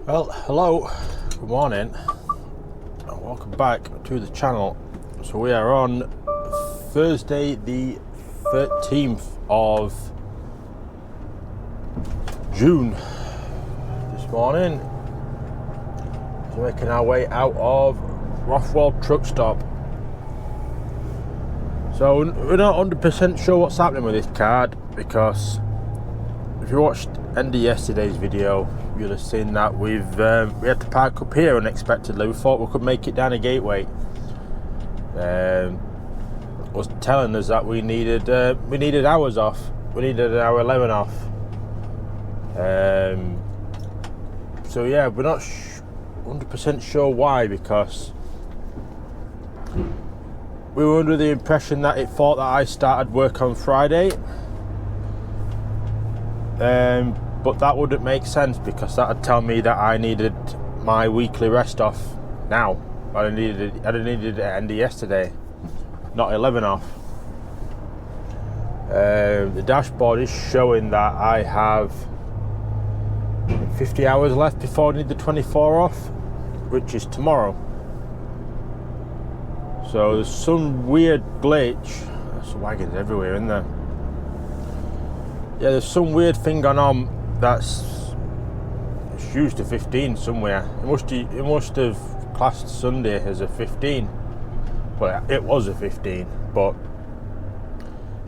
Well, hello, good morning, and welcome back to the channel. So we are on Thursday the 13th of June this morning. So making our way out of Rothwell truck stop. So we're not 100% sure what's happening with this card, because if you watched end of yesterday's video, you'll have seen that we had to park up here unexpectedly. We thought we could make it down a gateway. Was telling us that we needed hours off. We needed an hour 11 off. So yeah, we're not 100% sure why, because we were under the impression that it thought that I started work on Friday. But that wouldn't make sense, because that would tell me that I needed my weekly rest off now. I needed it at the end of yesterday, not 11 off. The dashboard is showing that I have 50 hours left before I need the 24 off, which is tomorrow. So there's some weird glitch. There's wagons everywhere, isn't there? Yeah, there's some weird thing going on that's used to 15 somewhere. It must have classed Sunday as a 15. Well, it was a 15, but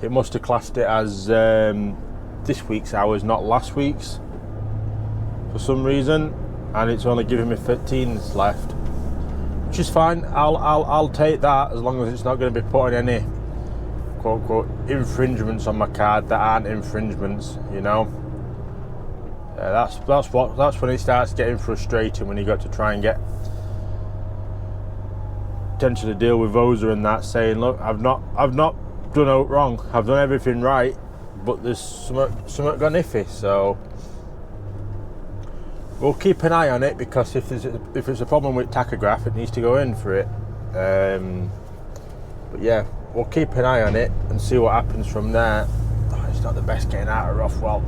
it must have classed it as this week's hours, not last week's, for some reason, and it's only giving me 13s left, which is fine. I'll take that, as long as it's not going to be putting any quote unquote infringements on my card that aren't infringements, you know. That's when it starts getting frustrating, when you got to try and get potentially deal with Oza and that, saying, look, I've not done out wrong, I've done everything right, but there's something gone iffy. So we'll keep an eye on it, because if it's a problem with tachograph, it needs to go in for it. But yeah, we'll keep an eye on it and see what happens from there. Oh, it's not the best getting out of Rothwell.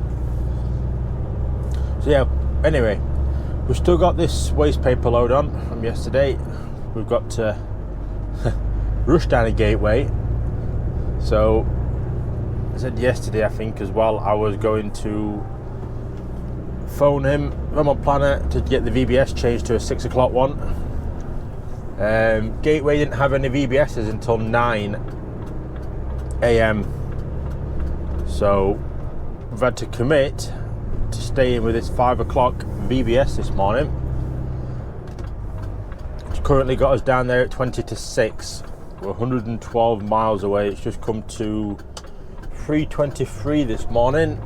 So yeah, anyway, we've still got this waste paper load on from yesterday. We've got to rush down a gateway. So I said yesterday, I think as well, I was going to phone him on my planner to get the VBS changed to a 6 o'clock one. Gateway didn't have any VBSs until 9 AM, so we've had to commit to staying with this 5 o'clock VBS this morning, which currently got us down there at 20 to 6. We're 112 miles away. It's just come to 3:23 this morning.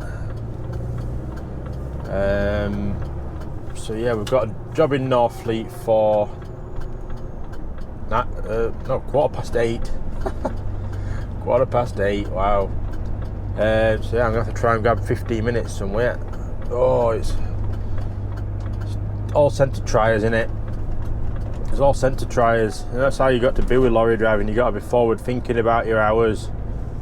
So yeah, we've got a job in Northfleet for quarter past 8. Quarter past 8, wow. So yeah, I'm gonna have to try and grab 15 minutes somewhere. Oh, it's all centre tryers, isn't it? It's all centre tryers. And that's how you got to be with lorry driving. You got to be forward thinking about your hours,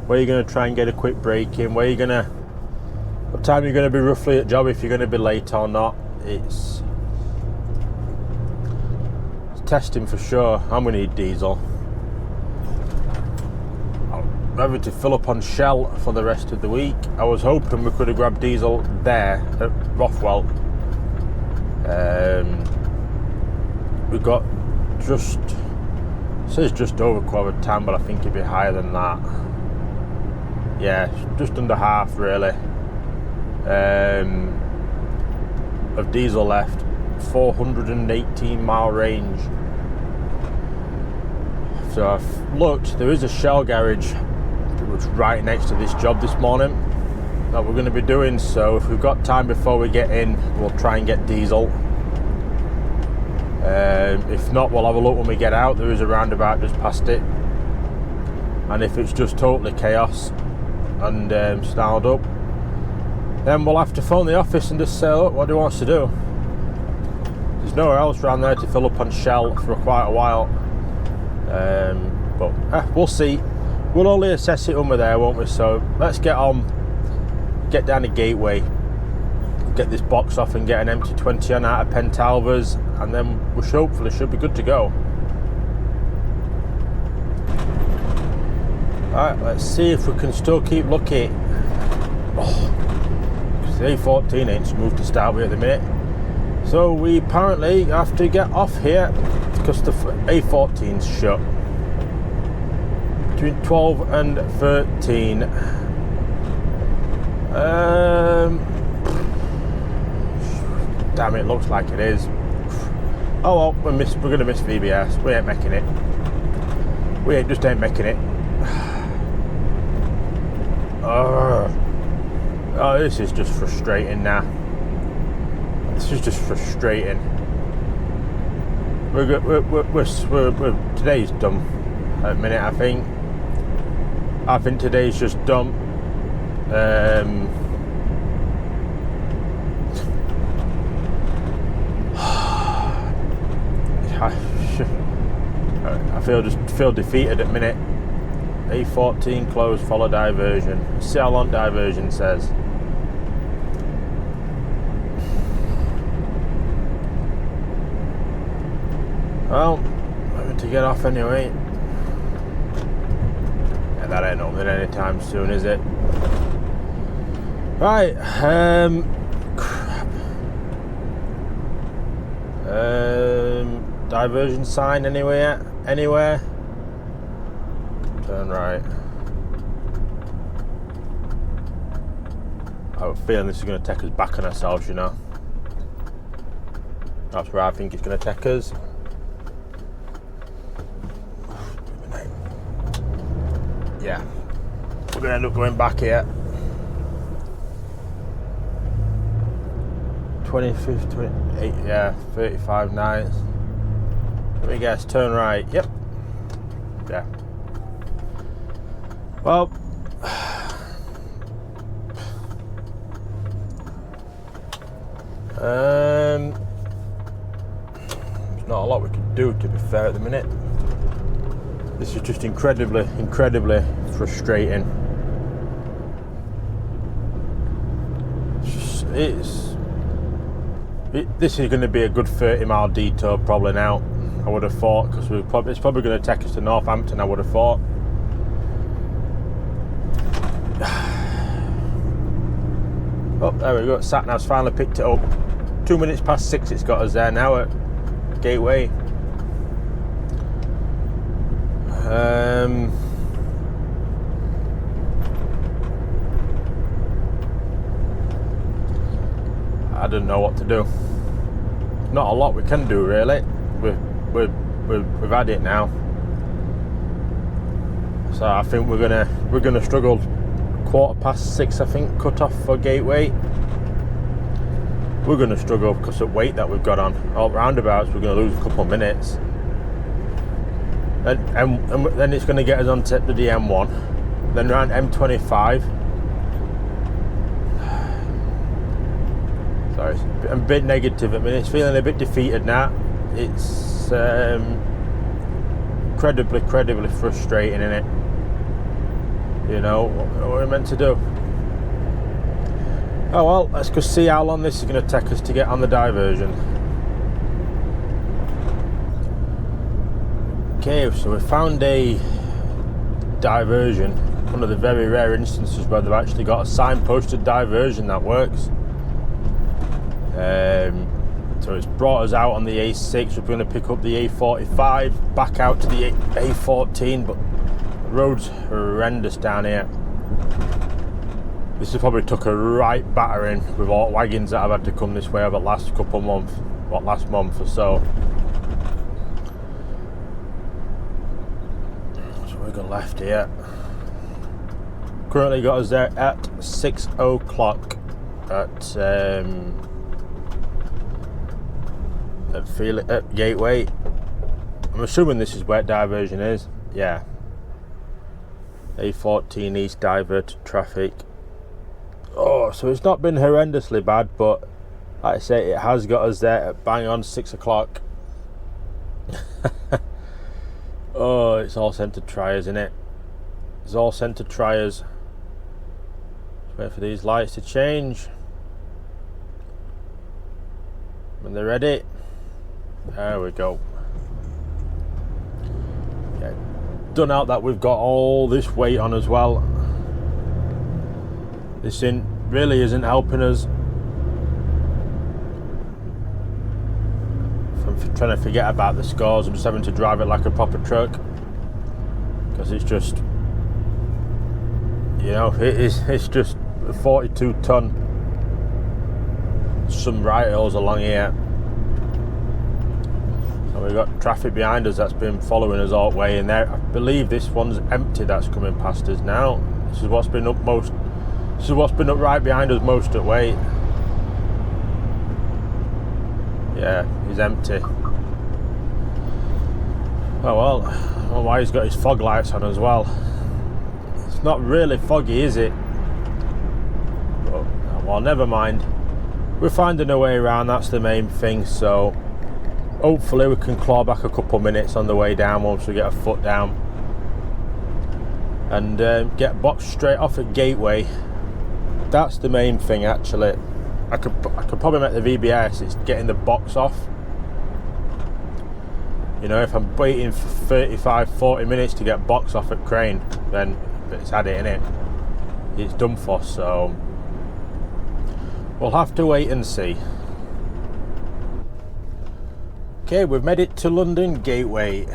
where you're going to try and get a quick break in, what time you're going to be roughly at job, if you're going to be late or not. It's testing for sure, and we need diesel. I'm having to fill up on Shell for the rest of the week. I was hoping we could have grabbed diesel there at Rothwell. We got it says just over quarter time, but I think it'd be higher than that. Yeah, just under half really of diesel left. 418 mile range. So I've looked, there is a Shell garage which right next to this job this morning that we're going to be doing, so if we've got time before we get in, we'll try and get diesel. If not, we'll have a look when we get out. There is a roundabout just past it, and if it's just totally chaos and snarled up, then we'll have to phone the office and just say, look, what do you want us to do? There's nowhere else around there to fill up on Shell for quite a while. But we'll see. We'll only assess it when we're there, won't we? So let's get on, get down the gateway, get get this box off and get an M20 on out of Pentalvers, and then we hopefully should be good to go. Alright, let's see if we can still keep lucky. Oh, because the A14 ain't smooth to start with at the minute. So we apparently have to get off here because the A14's shut. Between 12 and 13. Damn, it looks like it is. Oh well, we're going to miss VBS. We ain't making it. We just ain't making it. Oh, this is just frustrating now. This is just frustrating. Today's dumb at the minute. I think today's just dumb. I feel defeated at the minute. A14 closed, follow diversion. See how long diversion says. Well, I'm going to get off anyway. Yeah, that ain't opening anytime soon, is it? Right, crap. Diversion sign anywhere? Turn right. I have a feeling this is going to take us back on ourselves, you know. That's where I think it's going to take us. Yeah, we're going to end up going back here. 25th, 28, yeah, 35 nights. Let me guess, turn right. Yep. Yeah. Well, there's not a lot we can do, to be fair, at the minute. This is just incredibly frustrating. This is going to be a good 30-mile detour probably now, I would have thought, because it's probably going to take us to Northampton, I would have thought. Oh, there we go. Sat-nav's finally picked it up. 2 minutes past 6 it's got us there now at Gateway. I don't know what to do. Not a lot we can do, really. We've had it now. So I think we're gonna struggle. 6:15, I think, cut off for Gateway. We're going to struggle because of weight that we've got on. All roundabouts, we're going to lose a couple of minutes. And then it's going to get us on to the M1. Then around M25. Sorry, I'm a bit negative. I mean, it's feeling a bit defeated now. It's incredibly frustrating, isn't it? You know, what we're meant to do. Oh well, let's go see how long this is going to take us to get on the diversion. Okay, so we found a diversion. One of the very rare instances where they've actually got a signposted diversion that works. So it's brought us out on the A6. We're going to pick up the A45, back out to the A14, but the road's horrendous down here. This has probably took a right battering with all wagons that have had to come this way over the last couple of months, last month or so. So we've got left here. Currently got us there at 6 o'clock at Gateway. I'm assuming this is where diversion is. Yeah. A14 East diverted traffic. Oh, so it's not been horrendously bad, but like I say, it has got us there at bang on 6 o'clock. Oh, it's all sent to triers, isn't it? It's all sent to triers. Let's wait for these lights to change. When they're ready, there we go. Yeah, done out that we've got all this weight on as well. This really isn't helping us. I'm trying to forget about the scores. I'm just having to drive it like a proper truck, because it's just, you know, it's just a 42 ton. Some right hills along here, and we've got traffic behind us that's been following us all the way in there. I believe this one's empty that's coming past us now. This is what's been up right behind us most of the way. Yeah, he's empty. Oh well, I don't know why he's got his fog lights on as well. It's not really foggy, is it? But, well, never mind. We're finding a way around, that's the main thing, so hopefully we can claw back a couple minutes on the way down once we get a foot down. And get boxed straight off at Gateway. That's the main thing actually. I could probably make the VBS, it's getting the box off. You know, if I'm waiting for 35-40 minutes to get box off at Crane, then it's had it in it. It's done for, so we'll have to wait and see. Okay, we've made it to London Gateway.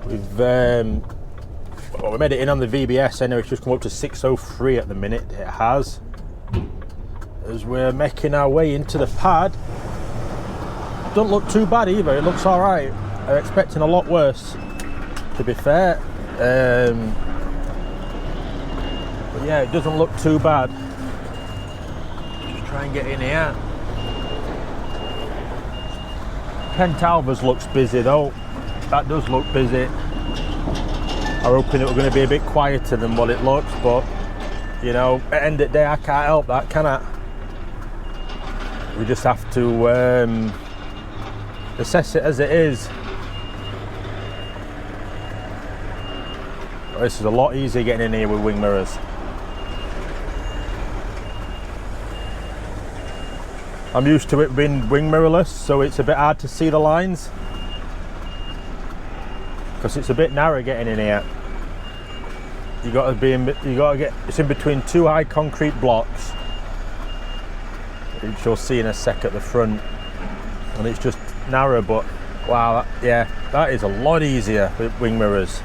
We've well, we made it in on the VBS anyway. It's just come up to 6:03 at the minute. It has. As we're making our way into the pad. Don't look too bad either. It looks all right. I'm expecting a lot worse, to be fair. But yeah, it doesn't look too bad. Just try and get in here. Pentalvers looks busy though. That does look busy. I'm hoping it was going to be a bit quieter than what it looks, but you know, at the end of the day, I can't help that, can I? We just have to assess it as it is. This is a lot easier getting in here with wing mirrors. I'm used to it being wing mirrorless, so it's a bit hard to see the lines because it's a bit narrow getting in here. You got to get. It's in between two high concrete blocks, which you'll see in a sec at the front, and it's just narrow. But wow, that is a lot easier with wing mirrors.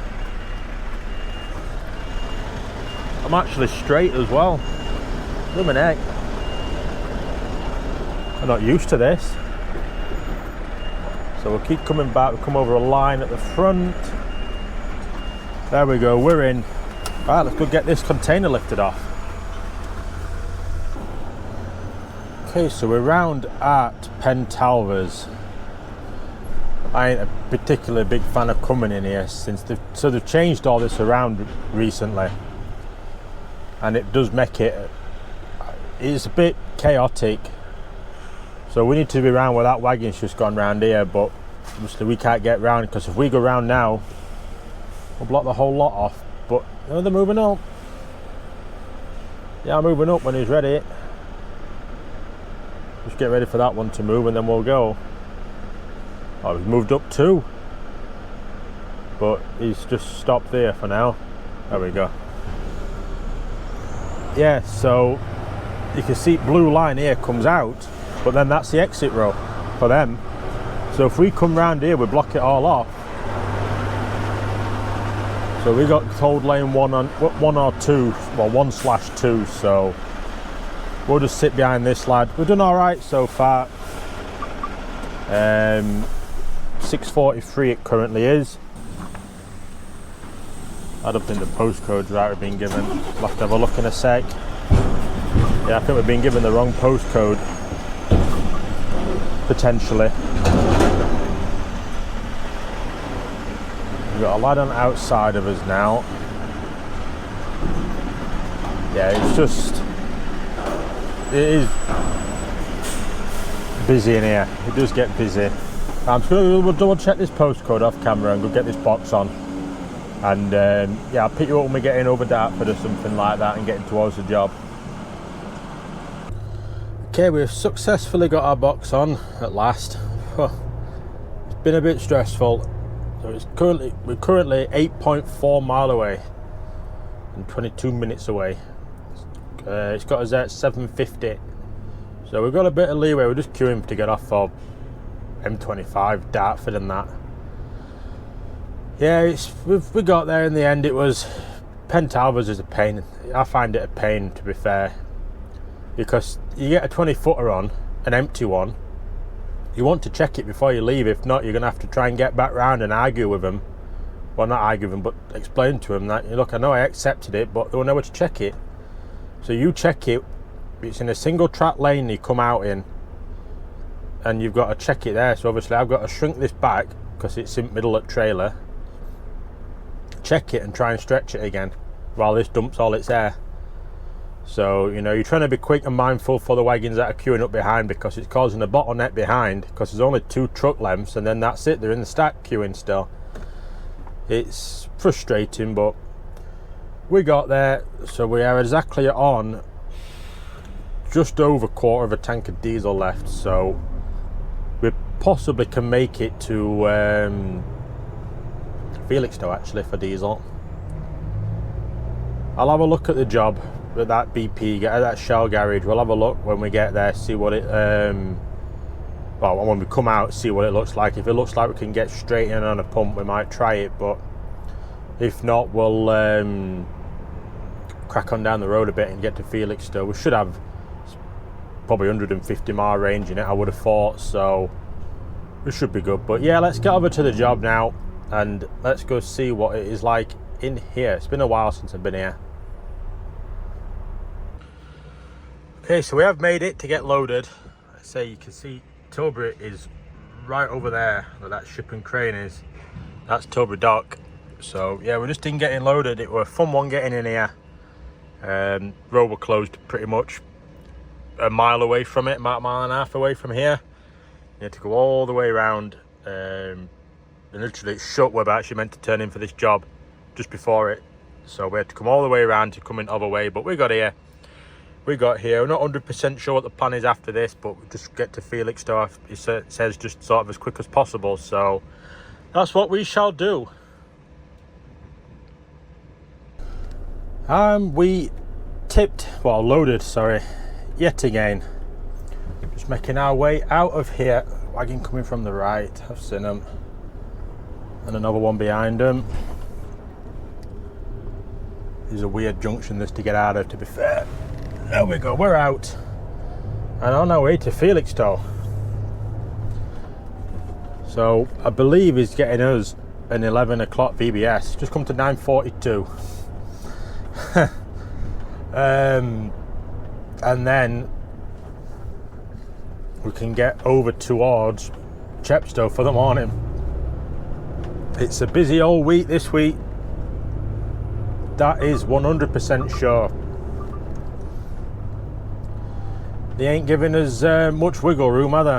I'm actually straight as well. Blooming heck. I'm not used to this. So we'll keep coming back. We'll come over a line at the front. There we go, we're in. Right, let's go get this container lifted off. Okay, so we're round at Pentalvers. I ain't a particularly big fan of coming in here since they've changed all this around recently. And it does make it's a bit chaotic. So we need to be round where that wagon's just gone round here, but obviously we can't get round because if we go round now, we'll block the whole lot off. But no, they're moving up. Yeah, I'm moving up when he's ready. Just get ready for that one to move and then we'll go. Oh, he's moved up too. But he's just stopped there for now. There we go. Yeah, so you can see blue line here comes out, but then that's the exit row for them. So if we come round here, we block it all off. So we got told lane 1 or 2, well 1/2, so we'll just sit behind this lad. We've done all right so far. 6:43 it currently is. I don't think the postcode's right we've been given. We'll have to have a look in a sec. Yeah, I think we've been given the wrong postcode. Potentially. We've got a lad on the outside of us now. Yeah, it is busy in here. It does get busy. I'm just going to double check this postcode off camera and go get this box on. And yeah, I'll pick you up when we get in over Dartford or something like that and getting towards the job. Okay, we've successfully got our box on at last. It's been a bit stressful. So we're currently 8.4 mile away and 22 minutes away. It's got us there at 7:50. So we've got a bit of leeway. We're just queuing to get off for M25, Dartford and that. Yeah, we got there in the end. It was Pentalvers is a pain. I find it a pain, to be fair, because you get a 20-footer on, an empty one. You want to check it before you leave. If not, you're going to have to try and get back round and argue with them. Well, not argue with them, but explain to them that, look, I know I accepted it, but they will know where to check it. So you check it. It's in a single track lane you come out in, and you've got to check it there. So obviously I've got to shrink this back because it's in the middle of the trailer, check it and try and stretch it again while this dumps all its air. So, you know, you're trying to be quick and mindful for the wagons that are queuing up behind, because it's causing a bottleneck behind, because there's only 2 truck lengths and then that's it, they're in the stack queuing still. It's frustrating, but we got there. So we are exactly on just over a quarter of a tank of diesel left, so we possibly can make it to Felixstowe actually for diesel. I'll have a look at the job at that BP, that Shell garage. We'll have a look when we get there, see what it well, when we come out, see what it looks like. If it looks like we can get straight in on a pump, we might try it, but if not, we'll crack on down the road a bit and get to Felixstowe. We should have probably 150 mile range in it, I would have thought, so we should be good. But yeah, let's get over to the job now and let's go see what it is like in here. It's been a while since I've been here. Okay, so we have made it to get loaded. I say you can see Tilbury is right over there where that shipping crane is. That's Tilbury Dock. So yeah, we're just in getting loaded. It was a fun one getting in here. Road were closed pretty much a mile away from it, about a mile and a half away from here. You had to go all the way around, and literally it's shut. We're actually meant to turn in for this job just before it, so we had to come all the way around to come in the other way, but we got here. We're not 100% sure what the plan is after this, but we'll just get to Felixstowe. It says just sort of as quick as possible, so that's what we shall do. We loaded, sorry, yet again. Just making our way out of here. Wagon coming from the right, I've seen them, and another one behind them. There's a weird junction this to get out of, to be fair. There we go, we're out and on our way to Felixstowe. So I believe he's getting us an 11 o'clock VBS, just come to 9:42. And then we can get over towards Chepstow for the morning. It's a busy old week this week, that is 100% sure. They ain't giving us much wiggle room, are they?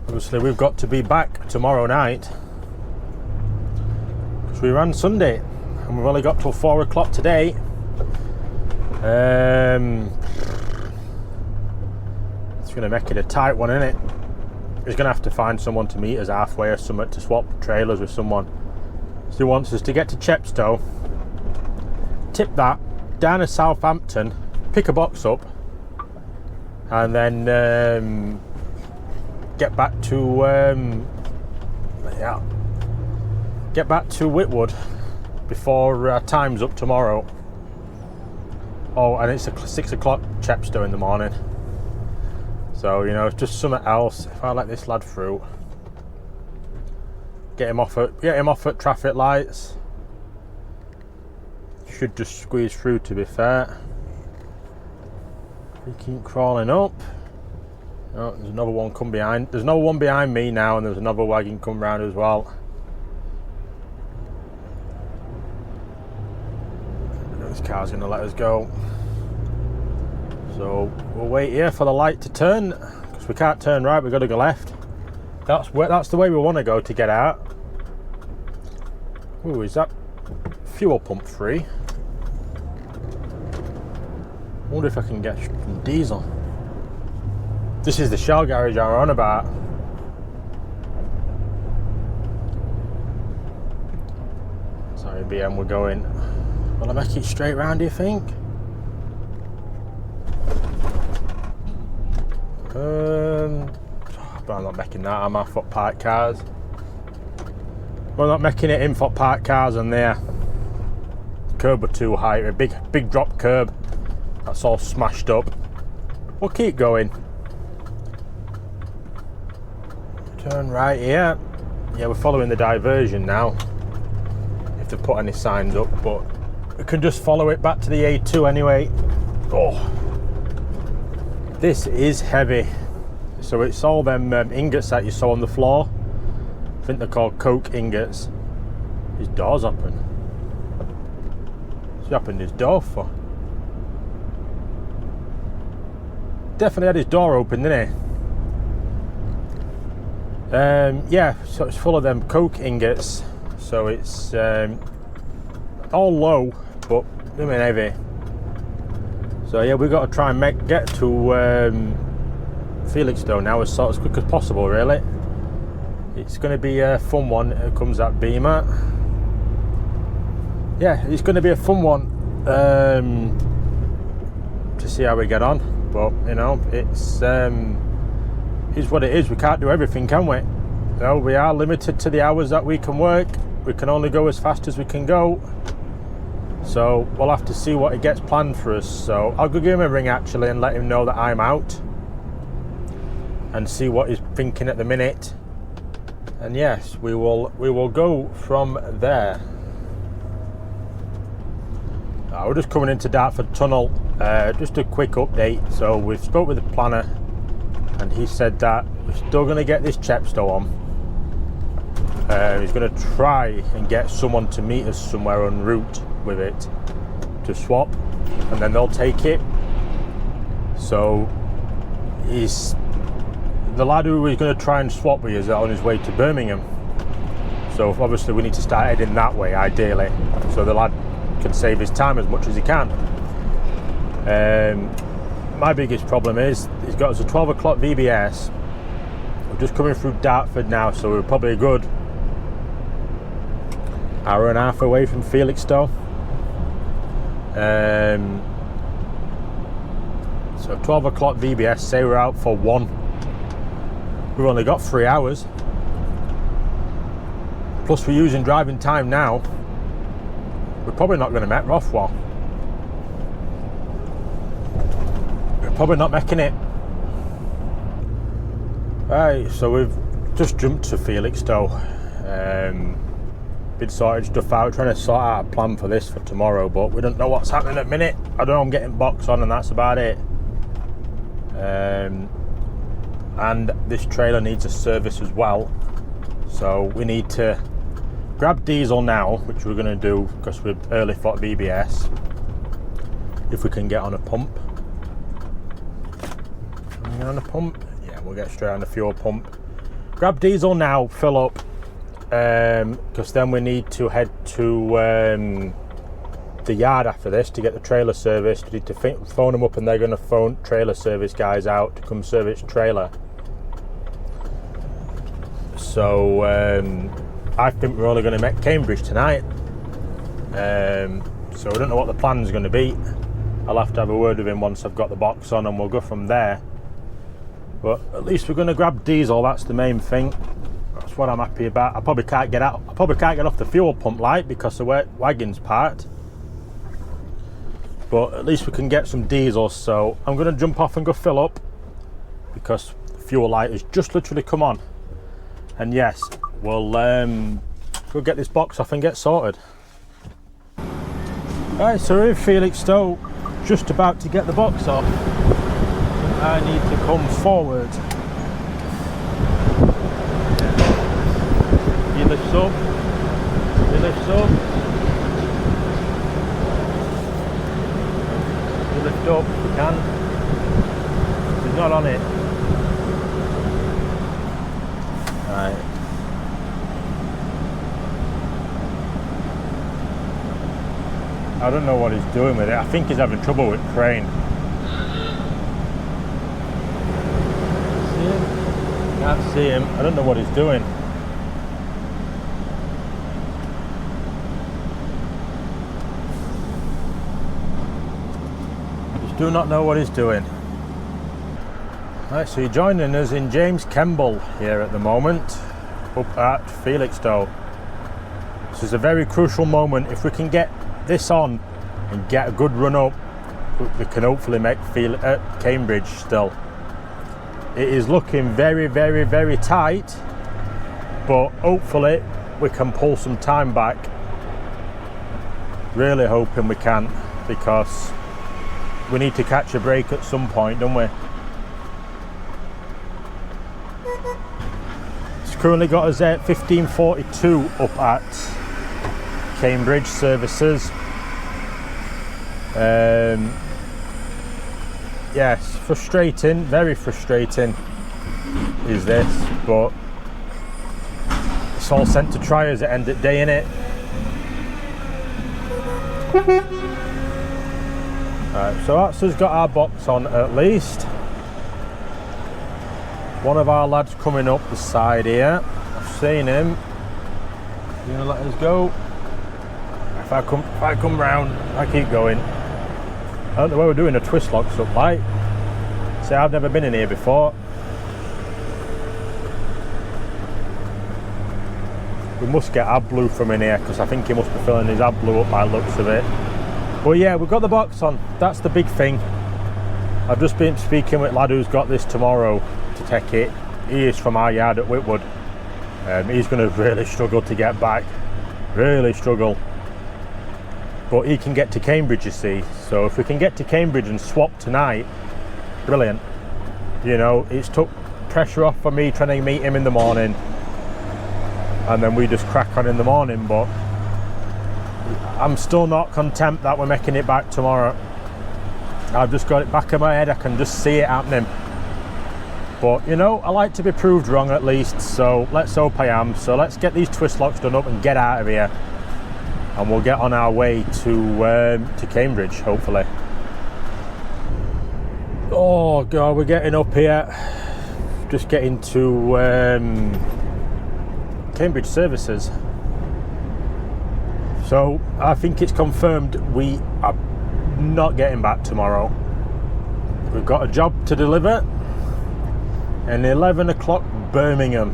Obviously we've got to be back tomorrow night because we ran Sunday and we've only got till 4 o'clock today. It's going to make it a tight one, isn't it? He's going to have to find someone to meet us halfway or something, to swap trailers with someone. So he wants us to get to Chepstow, tip that down to Southampton, pick a box up, and then get back to Whitwood before our time's up tomorrow. Oh, and it's a 6 o'clock Chepstow in the morning. So, you know, it's just something else. If I let this lad through, get him off at traffic lights. Should just squeeze through, to be fair. We keep crawling up. Oh, there's another one come behind. There's another one behind me now, and there's another wagon come round as well. This car's going to let us go. So we'll wait here for the light to turn, because we can't turn right. We've got to go left. That's the way we want to go to get out. Ooh, is that fuel pump free? wonder if I can get some diesel. This is the Shell garage I'm on about. Sorry, BM, we're going. Will I make it straight round, do you think? But I'm not making that, am I? Foot park cars. We're not making it in foot park cars on there. The curb were too high, a big drop curb. That's all smashed up. We'll keep going. Turn right here. Yeah, we're following the diversion now. If they put any signs up, but we can just follow it back to the A2 anyway. Oh, this is heavy. So it's all them ingots that you saw on the floor. I think they're called coke ingots. His door's open. What's he opened his door for? Definitely had his door open, didn't he? Yeah, so it's full of them coke ingots. So it's all low, but I mean heavy. So yeah, we've got to try and get to Felixstowe now as quick as possible, really. It's going to be a fun one. It comes at Beamer. Yeah, it's going to be a fun one to see how we get on. But you know, it's what it is. We can't do everything, can we? You know, we are limited to the hours that we can work. We can only go as fast as we can go. So we'll have to see what he gets planned for us. So I'll go give him a ring actually and let him know that I'm out and see what he's thinking at the minute. And yes, we will go from there. We're just coming into Dartford Tunnel. Just a quick update. So we've spoke with the planner and he said that we're still going to get this Chepstow on. He's going to try and get someone to meet us somewhere en route with it to swap, and then they'll take it. So the lad who is going to try and swap with is on his way to Birmingham. So obviously we need to start heading that way ideally, so the lad can save his time as much as he can. My biggest problem is he's got us a 12 o'clock VBS. We're just coming through Dartford now, so we're probably a good hour and a half away from Felixstowe. So 12 o'clock VBS, say we're out for 1. We've only got 3 hours. Plus we're using driving time now. We're probably not going to make Rothwell. We're probably not making it. Right, so we've just jumped to Felixstowe. Been sorting stuff out, trying to sort out a plan for this for tomorrow, but we don't know what's happening at the minute. I don't know, I'm getting box on and that's about it. And this trailer needs a service as well, so we need to grab diesel now, which we're going to do because we're early for VBS. If we can get on a pump. Can we get on a pump? Yeah, we'll get straight on the fuel pump. Grab diesel now, fill up. Because then we need to head to the yard after this to get the trailer serviced. We need to phone them up and they're going to phone trailer service guys out to come service trailer. So I think we're only going to make Cambridge tonight. So I don't know what the plan's going to be. I'll have to have a word with him once I've got the box on and we'll go from there. But at least we're going to grab diesel, that's the main thing. That's what I'm happy about. I probably can't get out. I probably can't get off the fuel pump light because the wagon's parked. But at least we can get some diesel. So I'm going to jump off and go fill up because the fuel light has just literally come on. And yes, we'll go get this box off and get sorted. Right, so we're in Felixstowe, just about to get the box off. I need to come forward. He lifts up, he lifts up, he lifts up if we can. He's not on it. Right. I don't know what he's doing with it. I think he's having trouble with crane. see him. I don't know what he's doing. Just do not know what he's doing. Right, so you're joining us in James Kemble here at the moment, up at Felixstowe. This is a very crucial moment. If we can get this on and get a good run up, we can hopefully make Cambridge still. It is looking very, very, very tight, but hopefully we can pull some time back. Really hoping we can, because we need to catch a break at some point, don't we? Currently got us at 15:42 up at Cambridge services. Yes, frustrating, very frustrating is this, but it's all sent to try as it end of day, innit? Right, so that's us got our box on at least. One of our lads coming up the side here. I've seen him. You gonna let us go? If I come round, I keep going. I don't know where we're doing a twist locks up like. See, I've never been in here before. We must get AdBlue from in here, because I think he must be filling his AdBlue up by the looks of it. But yeah, we've got the box on. That's the big thing. I've just been speaking with a lad who's got this tomorrow to take it. He is from our yard at Whitwood. He's going to really struggle to get back, really struggle, but he can get to Cambridge, you see. So if we can get to Cambridge and swap tonight, brilliant. You know, it's took pressure off for me trying to meet him in the morning, and then we just crack on in the morning. But I'm still not content that we're making it back tomorrow. I've just got it back in my head, I can just see it happening. But you know, I like to be proved wrong at least, so let's hope I am. So let's get these twist locks done up and get out of here, and we'll get on our way to Cambridge, hopefully. Oh god, we're getting up here, just getting to Cambridge services. So I think it's confirmed we are not getting back tomorrow. We've got a job to deliver. And 11 o'clock Birmingham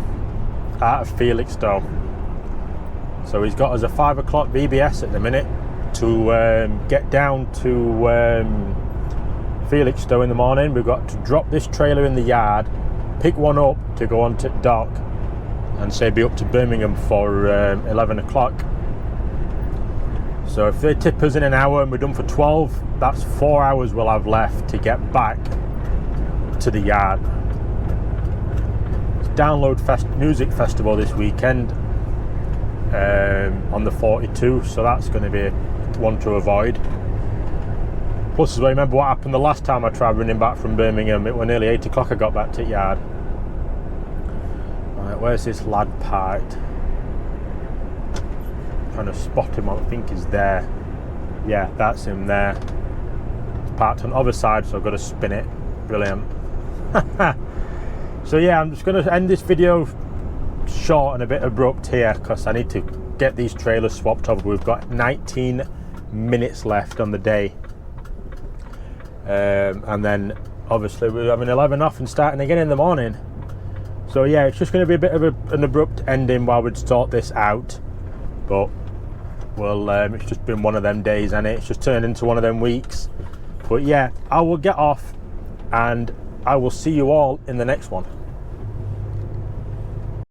out of Felixstowe. So he's got us a 5 o'clock BBS at the minute to get down to Felixstowe in the morning. We've got to drop this trailer in the yard, pick one up to go on to dock, and say be up to Birmingham for 11 o'clock. So if they tip us in an hour and we're done for 12, that's 4 hours we'll have left to get back to the yard. Download music festival this weekend on the 42, so that's going to be one to avoid. Plus, as I remember what happened the last time I tried running back from Birmingham, it was nearly 8 o'clock I got back to the yard. Right, where's this lad parked? Trying to spot him, I think he's there. Yeah, that's him there. He's parked on the other side, so I've got to spin it. Brilliant. So yeah, I'm just going to end this video short and a bit abrupt here, because I need to get these trailers swapped over. We've got 19 minutes left on the day, and then obviously we're having 11 off and starting again in the morning. So yeah, it's just going to be a bit of an abrupt ending while we sort this out, but well, it's just been one of them days, and it's just turned into one of them weeks. But yeah, I will get off and I will see you all in the next one.